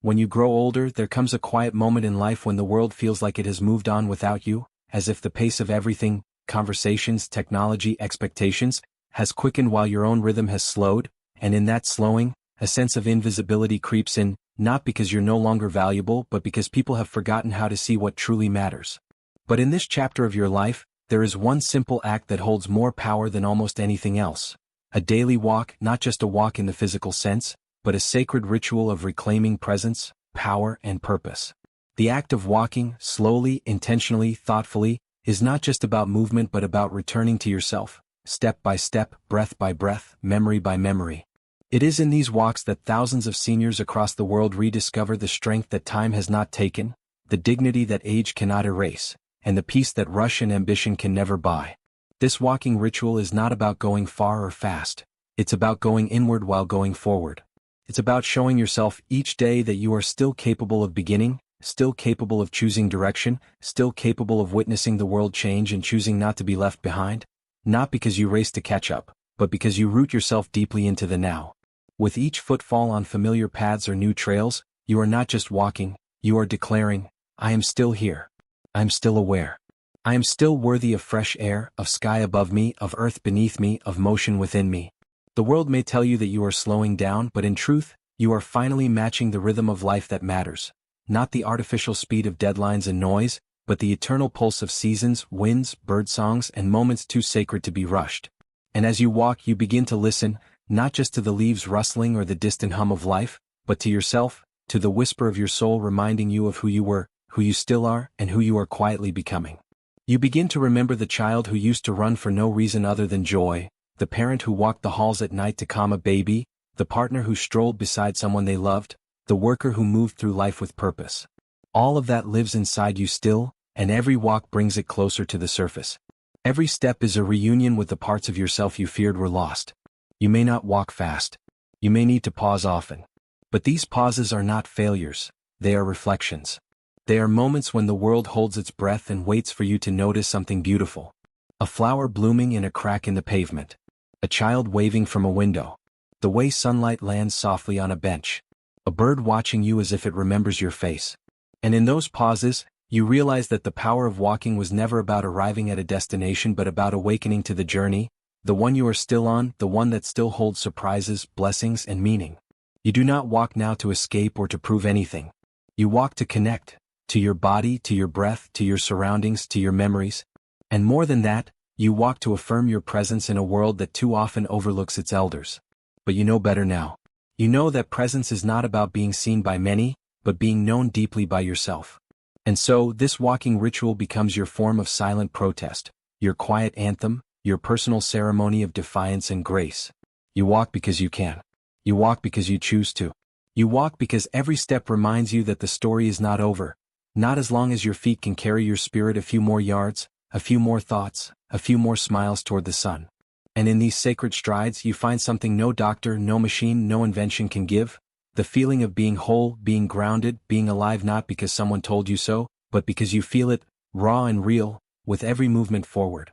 When you grow older, there comes a quiet moment in life when the world feels like it has moved on without you, as if the pace of everything, conversations, technology, expectations, has quickened while your own rhythm has slowed, and in that slowing, a sense of invisibility creeps in, not because you're no longer valuable but because people have forgotten how to see what truly matters. But in this chapter of your life, there is one simple act that holds more power than almost anything else. A daily walk, not just a walk in the physical sense, but a sacred ritual of reclaiming presence, power, and purpose. The act of walking, slowly, intentionally, thoughtfully, is not just about movement but about returning to yourself, step by step, breath by breath, memory by memory. It is in these walks that thousands of seniors across the world rediscover the strength that time has not taken, the dignity that age cannot erase, and the peace that rush and ambition can never buy. This walking ritual is not about going far or fast. It's about going inward while going forward. It's about showing yourself each day that you are still capable of beginning, still capable of choosing direction, still capable of witnessing the world change and choosing not to be left behind, not because you race to catch up, but because you root yourself deeply into the now. With each footfall on familiar paths or new trails, you are not just walking, you are declaring, I am still here. I am still aware. I am still worthy of fresh air, of sky above me, of earth beneath me, of motion within me. The world may tell you that you are slowing down, but in truth, you are finally matching the rhythm of life that matters. Not the artificial speed of deadlines and noise, but the eternal pulse of seasons, winds, birdsongs, and moments too sacred to be rushed. And as you walk, you begin to listen, not just to the leaves rustling or the distant hum of life, but to yourself, to the whisper of your soul reminding you of who you were, who you still are, and who you are quietly becoming. You begin to remember the child who used to run for no reason other than joy, the parent who walked the halls at night to calm a baby, the partner who strolled beside someone they loved, the worker who moved through life with purpose. All of that lives inside you still, and every walk brings it closer to the surface. Every step is a reunion with the parts of yourself you feared were lost. You may not walk fast. You may need to pause often. But these pauses are not failures, they are reflections. They are moments when the world holds its breath and waits for you to notice something beautiful. A flower blooming in a crack in the pavement. A child waving from a window. The way sunlight lands softly on a bench. A bird watching you as if it remembers your face. And in those pauses, you realize that the power of walking was never about arriving at a destination but about awakening to the journey, the one you are still on, the one that still holds surprises, blessings, and meaning. You do not walk now to escape or to prove anything. You walk to connect, to your body, to your breath, to your surroundings, to your memories. And more than that, you walk to affirm your presence in a world that too often overlooks its elders. But you know better now. You know that presence is not about being seen by many, but being known deeply by yourself. And so, this walking ritual becomes your form of silent protest, your quiet anthem, your personal ceremony of defiance and grace. You walk because you can. You walk because you choose to. You walk because every step reminds you that the story is not over, not as long as your feet can carry your spirit a few more yards, a few more thoughts, a few more smiles toward the sun. And in these sacred strides you find something no doctor, no machine, no invention can give, the feeling of being whole, being grounded, being alive not because someone told you so, but because you feel it, raw and real, with every movement forward.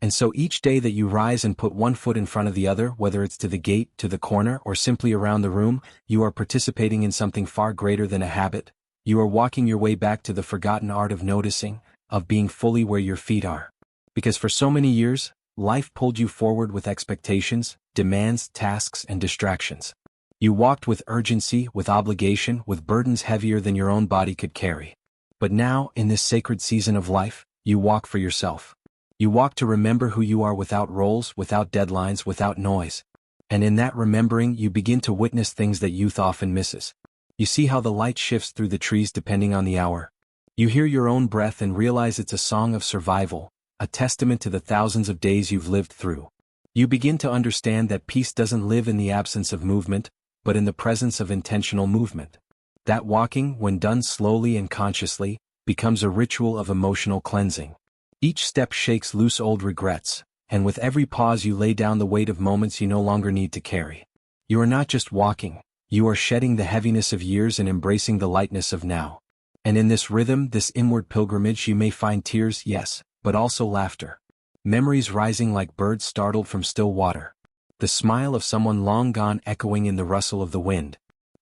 And so each day that you rise and put one foot in front of the other, whether it's to the gate, to the corner, or simply around the room, you are participating in something far greater than a habit. You are walking your way back to the forgotten art of noticing, of being fully where your feet are. Because for so many years, life pulled you forward with expectations, demands, tasks, and distractions. You walked with urgency, with obligation, with burdens heavier than your own body could carry. But now, in this sacred season of life, you walk for yourself. You walk to remember who you are without roles, without deadlines, without noise. And in that remembering, you begin to witness things that youth often misses. You see how the light shifts through the trees depending on the hour. You hear your own breath and realize it's a song of survival, a testament to the thousands of days you've lived through. You begin to understand that peace doesn't live in the absence of movement, but in the presence of intentional movement. That walking, when done slowly and consciously, becomes a ritual of emotional cleansing. Each step shakes loose old regrets, and with every pause you lay down the weight of moments you no longer need to carry. You are not just walking, you are shedding the heaviness of years and embracing the lightness of now. And in this rhythm, this inward pilgrimage, you may find tears, yes, but also laughter. Memories rising like birds startled from still water. The smile of someone long gone echoing in the rustle of the wind.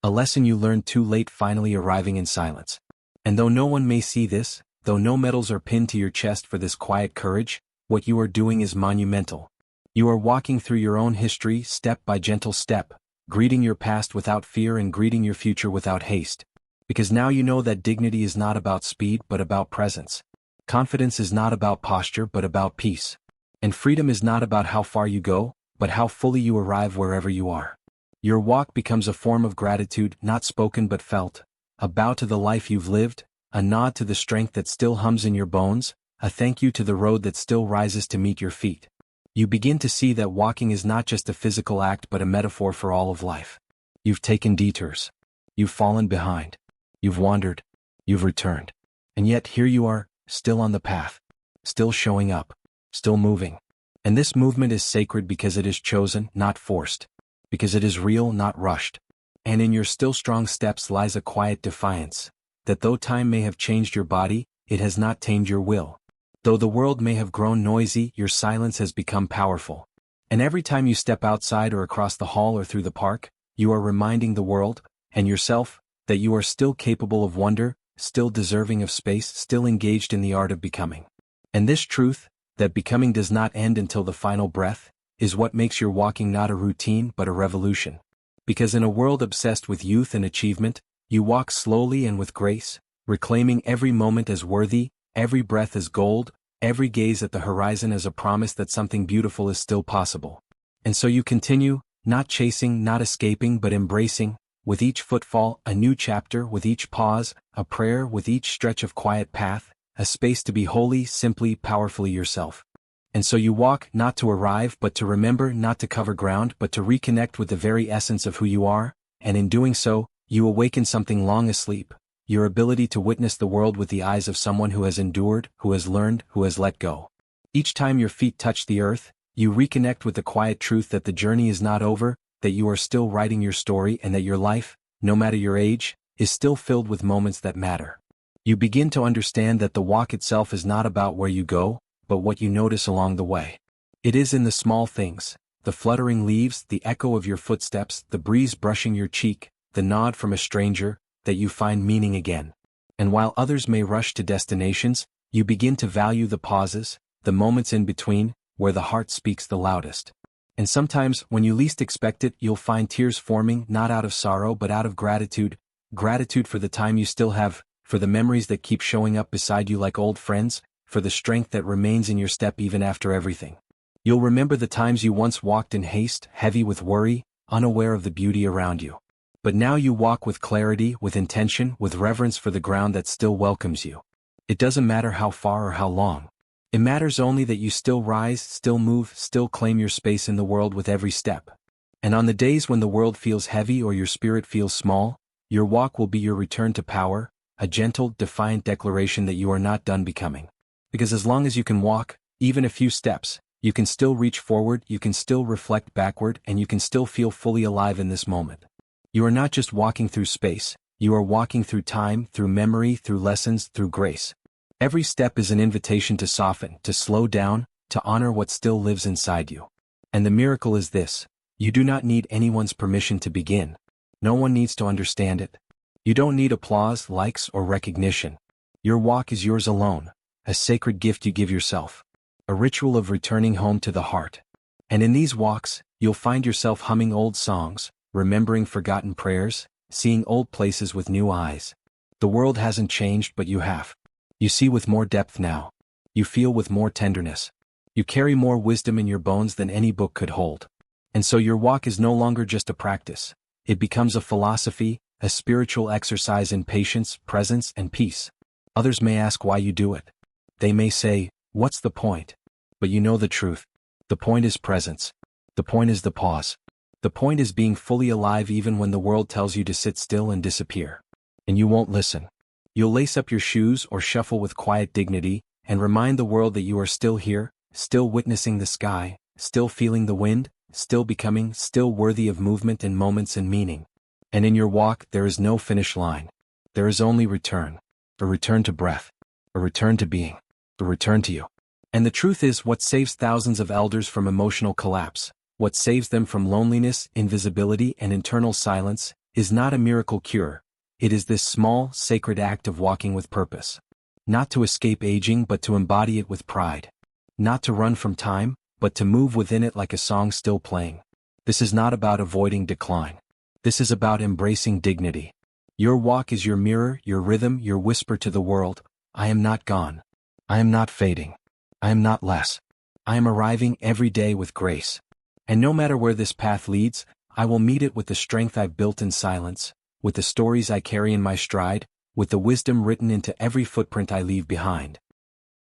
A lesson you learned too late, finally arriving in silence. And though no one may see this, though no medals are pinned to your chest for this quiet courage, what you are doing is monumental. You are walking through your own history step by gentle step, greeting your past without fear and greeting your future without haste. Because now you know that dignity is not about speed but about presence. Confidence is not about posture but about peace. And freedom is not about how far you go, but how fully you arrive wherever you are. Your walk becomes a form of gratitude, not spoken but felt, a bow to the life you've lived, a nod to the strength that still hums in your bones, a thank you to the road that still rises to meet your feet. You begin to see that walking is not just a physical act but a metaphor for all of life. You've taken detours. You've fallen behind. You've wandered. You've returned. And yet here you are, still on the path. Still showing up. Still moving. And this movement is sacred because it is chosen, not forced. Because it is real, not rushed. And in your still strong steps lies a quiet defiance, that though time may have changed your body, it has not tamed your will. Though the world may have grown noisy, your silence has become powerful. And every time you step outside or across the hall or through the park, you are reminding the world, and yourself, that you are still capable of wonder, still deserving of space, still engaged in the art of becoming. And this truth, that becoming does not end until the final breath, is what makes your walking not a routine but a revolution. Because in a world obsessed with youth and achievement, you walk slowly and with grace, reclaiming every moment as worthy, every breath as gold, every gaze at the horizon as a promise that something beautiful is still possible. And so you continue, not chasing, not escaping but embracing, with each footfall, a new chapter, with each pause, a prayer, with each stretch of quiet path, a space to be wholly, simply, powerfully yourself. And so you walk, not to arrive but to remember, not to cover ground but to reconnect with the very essence of who you are, and in doing so, you awaken something long asleep, your ability to witness the world with the eyes of someone who has endured, who has learned, who has let go. Each time your feet touch the earth, you reconnect with the quiet truth that the journey is not over, that you are still writing your story and that your life, no matter your age, is still filled with moments that matter. You begin to understand that the walk itself is not about where you go, but what you notice along the way. It is in the small things, the fluttering leaves, the echo of your footsteps, the breeze brushing your cheek, the nod from a stranger, that you find meaning again. And while others may rush to destinations, you begin to value the pauses, the moments in between, where the heart speaks the loudest. And sometimes, when you least expect it, you'll find tears forming, not out of sorrow but out of gratitude, gratitude for the time you still have, for the memories that keep showing up beside you like old friends, for the strength that remains in your step even after everything. You'll remember the times you once walked in haste, heavy with worry, unaware of the beauty around you. But now you walk with clarity, with intention, with reverence for the ground that still welcomes you. It doesn't matter how far or how long. It matters only that you still rise, still move, still claim your space in the world with every step. And on the days when the world feels heavy or your spirit feels small, your walk will be your return to power, a gentle, defiant declaration that you are not done becoming. Because as long as you can walk, even a few steps, you can still reach forward, you can still reflect backward, and you can still feel fully alive in this moment. You are not just walking through space, you are walking through time, through memory, through lessons, through grace. Every step is an invitation to soften, to slow down, to honor what still lives inside you. And the miracle is this: you do not need anyone's permission to begin. No one needs to understand it. You don't need applause, likes, or recognition. Your walk is yours alone, a sacred gift you give yourself, a ritual of returning home to the heart. And in these walks, you'll find yourself humming old songs, remembering forgotten prayers, seeing old places with new eyes. The world hasn't changed but you have. You see with more depth now. You feel with more tenderness. You carry more wisdom in your bones than any book could hold. And so your walk is no longer just a practice. It becomes a philosophy, a spiritual exercise in patience, presence, and peace. Others may ask why you do it. They may say, what's the point? But you know the truth. The point is presence. The point is the pause. The point is being fully alive even when the world tells you to sit still and disappear. And you won't listen. You'll lace up your shoes or shuffle with quiet dignity, and remind the world that you are still here, still witnessing the sky, still feeling the wind, still becoming, still worthy of movement and moments and meaning. And in your walk there is no finish line. There is only return. A return to breath. A return to being. A return to you. And the truth is, what saves thousands of elders from emotional collapse, what saves them from loneliness, invisibility, and internal silence, is not a miracle cure. It is this small, sacred act of walking with purpose. Not to escape aging but to embody it with pride. Not to run from time, but to move within it like a song still playing. This is not about avoiding decline. This is about embracing dignity. Your walk is your mirror, your rhythm, your whisper to the world. I am not gone. I am not fading. I am not less. I am arriving every day with grace. And no matter where this path leads, I will meet it with the strength I've built in silence, with the stories I carry in my stride, with the wisdom written into every footprint I leave behind.